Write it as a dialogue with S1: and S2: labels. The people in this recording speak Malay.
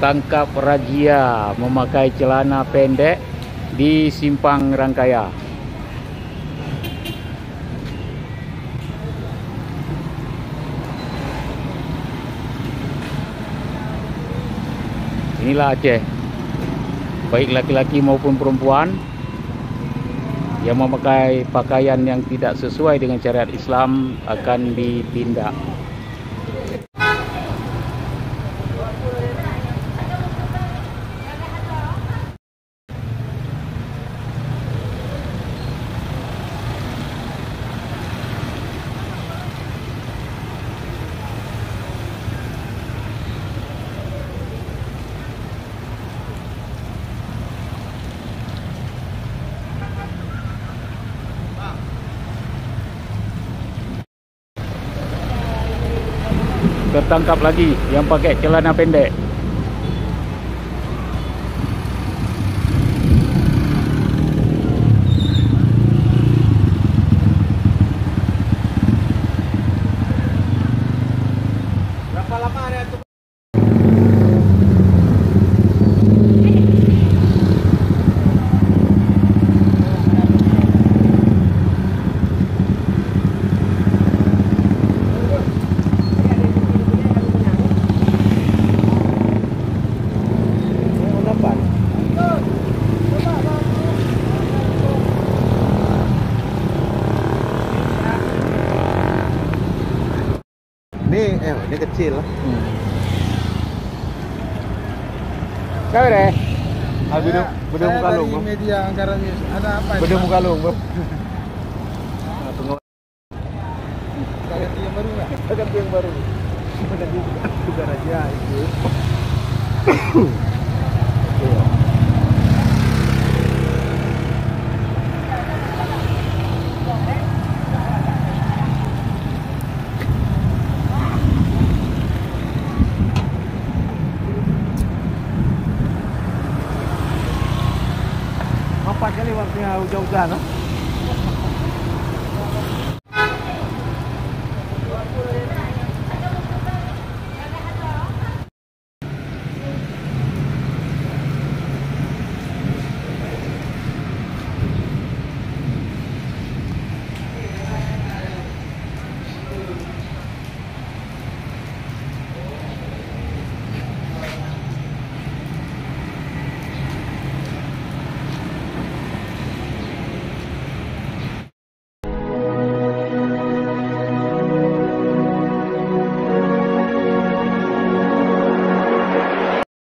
S1: tertangkap razia memakai celana pendek di Simpang Rangkaya. Inilah Aceh, baik laki-laki maupun perempuan yang memakai pakaian yang tidak sesuai dengan syariat Islam akan ditindak. Tertangkap lagi yang pakai celana pendek.
S2: Berapa lama ada tuh? Ini kecil lah.
S1: Kau deh.
S2: Bedung Mukalung. Dari media Angkara News. Ada apa? Bedung Mukalung, Bro. Ganti yang baru nggak? Ganti yang baru. Ganti juga raja itu. Empat kali waktunya hujan-hujan,